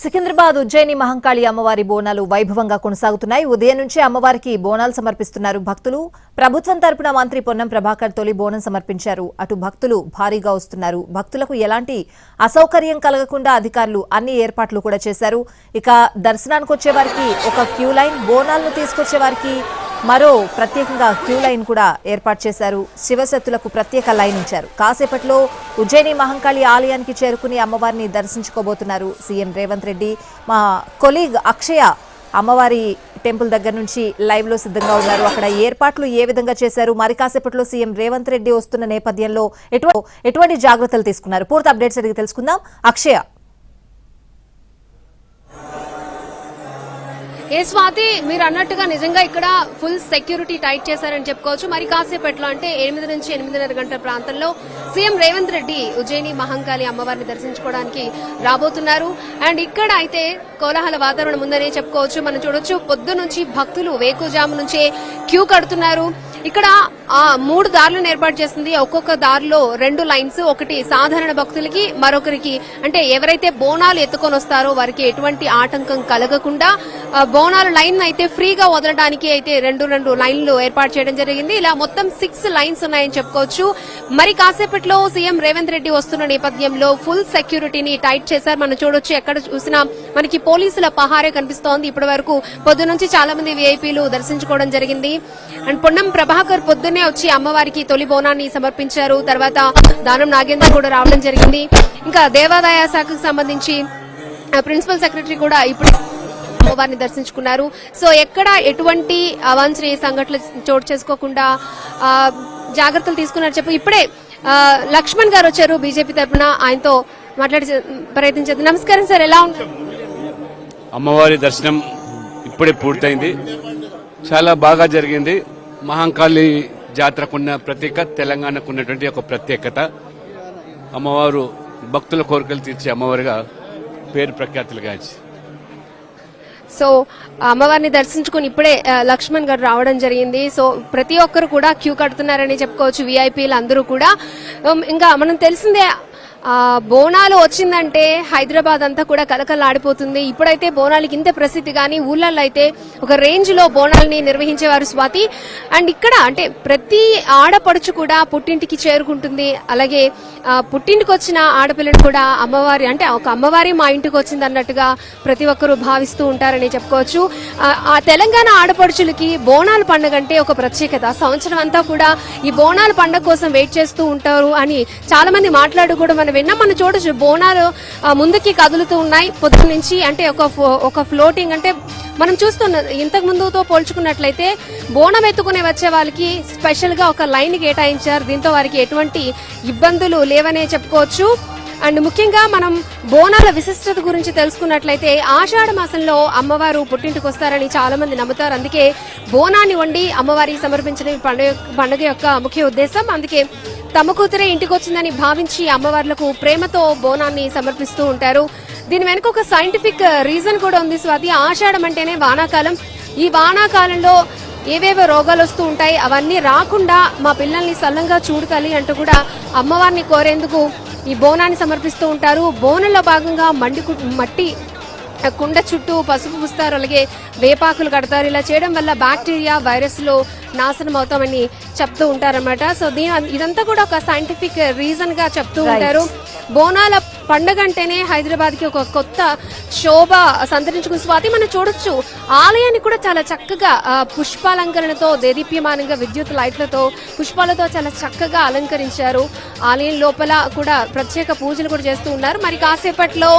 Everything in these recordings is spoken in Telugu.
సికింద్రాబాద్ ఉజ్జయిని మహంకాళి అమ్మవారి బోనాలు వైభవంగా కొనసాగుతున్నాయి. ఉదయం నుంచి అమ్మవారికి బోనాలు సమర్పిస్తున్నారు భక్తులు. ప్రభుత్వం తరపున మంత్రి పొన్నం ప్రభాకర్ తొలి బోనం సమర్పించారు. అటు భక్తులు భారీగా వస్తున్నారు. భక్తులకు ఎలాంటి అసౌకర్యం కలగకుండా అధికారులు అన్ని ఏర్పాట్లు కూడా చేశారు. ఇక దర్శనానికి వచ్చే వారికి ఒక క్యూ లైన్, బోనాలను తీసుకొచ్చే వారికి మరో ప్రత్యేకంగా క్యూ లైన్ కూడా ఏర్పాటు చేశారు. శివశక్తులకు ప్రత్యేక లైన్ ఉంచారు. కాసేపట్లో ఉజ్జయిని మహంకాళి ఆలయానికి చేరుకుని అమ్మవారిని దర్శించుకోబోతున్నారు సీఎం రేవంత్ రెడ్డి. మా కొలీగ్ అక్షయ అమ్మవారి టెంపుల్ దగ్గర నుంచి లైవ్ లో సిద్ధంగా ఉన్నారు. అక్కడ ఏర్పాట్లు ఏ విధంగా చేశారు, మరి కాసేపట్లో సీఎం రేవంత్ రెడ్డి వస్తున్న నేపథ్యంలో ఎటువంటి జాగ్రత్తలు తీసుకున్నారు, పూర్తి అప్డేట్స్ అడిగి తెలుసుకుందాం. అక్షయ. ఏ స్వాతి, మీరు అన్నట్టుగా నిజంగా ఇక్కడ ఫుల్ సెక్యూరిటీ టైట్ చేశారని చెప్పుకోవచ్చు. మరి కాసేపట్లో అంటే 8 నుంచి 8:30 గంటల ప్రాంతంలో సీఎం రేవంత్ రెడ్డి ఉజ్జయిని మహంకాళి అమ్మవారిని దర్శించుకోవడానికి రాబోతున్నారు. అండ్ ఇక్కడ అయితే కోలాహల వాతావరణం ఉందనే చెప్పుకోవచ్చు. మనం చూడొచ్చు, పొద్దు నుంచి భక్తులు వేకుజాము నుంచే క్యూ కడుతున్నారు. ఇక్కడ 3 దారులను ఏర్పాటు చేసింది. ఒక్కొక్క దారిలో 2 లైన్స్, ఒకటి సాధారణ భక్తులకి, మరొకరికి అంటే ఎవరైతే బోనాలు ఎత్తుకొని వస్తారో వారికి ఎటువంటి ఆటంకం కలగకుండా బోనాల లైన్ అయితే ఫ్రీగా వదలడానికి అయితే 2 లైన్లు ఏర్పాటు చేయడం జరిగింది. ఇలా మొత్తం 6 లైన్స్ ఉన్నాయని చెప్పుకోవచ్చు. మరి కాసేపట్లో సీఎం రేవంత్ రెడ్డి వస్తున్న నేపథ్యంలో ఫుల్ సెక్యూరిటీని టైట్ చేశారు. మనం చూడొచ్చు, ఎక్కడ చూసినా మనకి పోలీసుల పహారే కనిపిస్తోంది. ఇప్పటి వరకు పొద్దు నుంచి చాలా మంది వీఐపీలు దర్శించుకోవడం జరిగింది. అండ్ పొన్నం ప్రభాకర్ పొద్దున్నే వచ్చి అమ్మవారికి తొలి బోనాన్ని సమర్పించారు. తర్వాత దానం నాగేందర్ కూడా రావడం జరిగింది. ఇంకా దేవాదాయ శాఖకు సంబంధించి ప్రిన్సిపల్ సెక్రటరీ కూడా ఇప్పుడు అమ్మవారిని దర్శించుకున్నారు. సో ఎక్కడ ఎటువంటి అవాంఛనీయ సంఘటనలు చోటు చేసుకోకుండా జాగ్రత్తలు తీసుకున్నారు చెప్పి ఇప్పుడే లక్ష్మణ్ గారు వచ్చారు బీజేపీ తరఫున. ఆయనతో మాట్లాడే ప్రయత్నం చేద్దాం. నమస్కారం సార్, ఎలా ఉన్నారు? అమ్మవారి దర్శనం ఇప్పుడే పూర్తయింది, చాలా బాగా జరిగింది. మహంకాళి జాతరకున్న ప్రత్యేకత, తెలంగాణకు ఉన్నటువంటి ఒక ప్రత్యేకత. అమ్మవారు భక్తుల కోరికలు తీర్చే అమ్మవారిగా పేరు ప్రఖ్యాతులుగా. సో అమ్మవారిని దర్శించుకుని ఇప్పుడే లక్ష్మణ్ గారు రావడం జరిగింది. సో ప్రతి ఒక్కరు కూడా క్యూ కడుతున్నారని చెప్పుకోవచ్చు, వీఐపీలు అందరూ కూడా. ఇంకా మనం తెలిసిందే, బోనాలు వచ్చిందంటే హైదరాబాద్ అంతా కూడా కలకలాడిపోతుంది. ఇప్పుడైతే బోనాలకి ఇంత ప్రసిద్ధి, కానీ ఊళ్ళల్లో అయితే ఒక రేంజ్ లో బోనాలని నిర్వహించేవారు స్వాతి. అండ్ ఇక్కడ అంటే ప్రతి ఆడపడుచు కూడా పుట్టింటికి చేరుకుంటుంది. అలాగే పుట్టింటికి వచ్చిన ఆడపిల్లని కూడా అమ్మవారి అంటే ఒక అమ్మవారి మా ఇంటికి వచ్చింది అన్నట్టుగా ప్రతి ఒక్కరూ భావిస్తూ ఉంటారని చెప్పుకోవచ్చు. ఆ తెలంగాణ ఆడపడుచులకి బోనాల పండుగ అంటే ఒక ప్రత్యేకత. సంవత్సరం అంతా కూడా ఈ బోనాల పండుగ కోసం వెయిట్ చేస్తూ ఉంటారు అని చాలా మంది మాట్లాడు కూడా మనం విన్నాం. మనం చూడొచ్చు, బోనాలు ముందుకి కదులుతూ ఉన్నాయి పొద్దు నుంచి. అంటే ఒక ఫ్లోటింగ్ అంటే మనం చూస్తున్న ఇంతకు ముందుతో పోల్చుకున్నట్లయితే బోనం ఎత్తుకునే వచ్చే వాళ్ళకి స్పెషల్ గా ఒక లైన్ కేటాయించారు. దీంతో వారికి ఎటువంటి ఇబ్బందులు లేవనే చెప్పుకోవచ్చు. అండ్ ముఖ్యంగా మనం బోనాల విశిష్టత గురించి తెలుసుకున్నట్లయితే ఆషాఢ మాసంలో అమ్మవారు పుట్టింటికి వస్తారని చాలా మంది నమ్ముతారు. అందుకే బోనాన్ని వండి అమ్మవారికి సమర్పించడం పండుగ యొక్క ముఖ్య ఉద్దేశం. అందుకే తమ కూతురే ఇంటికి వచ్చిందని భావించి అమ్మవార్లకు ప్రేమతో బోనాన్ని సమర్పిస్తూ ఉంటారు. దీని వెనుక ఒక సైంటిఫిక్ రీజన్ కూడా ఉంది స్వాతి. ఆషాఢం అంటేనే వానాకాలం. ఈ వానాకాలంలో ఏవేవో రోగాలు వస్తూ ఉంటాయి, అవన్నీ రాకుండా మా పిల్లల్ని సల్లంగా చూడాలి అంటూ కూడా అమ్మవారిని కోరేందుకు ఈ బోనాన్ని సమర్పిస్తూ ఉంటారు. బోనంలో భాగంగా మట్టి కుండ చుట్టూ పసుపు పూస్తారు, అలాగే వేపాకులు కడతారు. ఇలా చేయడం వల్ల బ్యాక్టీరియా, వైరస్లు నాశనం అవుతామని చెప్తూ ఉంటారన్నమాట. సో ఇదంతా కూడా ఒక సైంటిఫిక్ రీజన్ గా చెప్తూ ఉంటారు. బోనాల పండుగ అంటేనే హైదరాబాద్ కి ఒక కొత్త శోభ సంతరించుకుని స్వాతి. మనం చూడొచ్చు, ఆలయాన్ని కూడా చాలా చక్కగా పుష్పాలంకరణతో, దేదీప్యమానంగా విద్యుత్ లైట్లతో, పుష్పాలతో చాలా చక్కగా అలంకరించారు. ఆలయం లోపల కూడా ప్రత్యేక పూజలు కూడా చేస్తూ ఉన్నారు. మరి కాసేపట్లో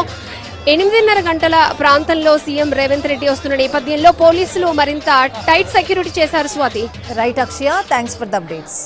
8:30 గంటల ప్రాంతంలో సీఎం రేవంత్ రెడ్డి వస్తున్న నేపథ్యంలో పోలీసులు మరింత టైట్ సెక్యూరిటీ చేశారు Swathi. Right Akshaya, thanks for the updates.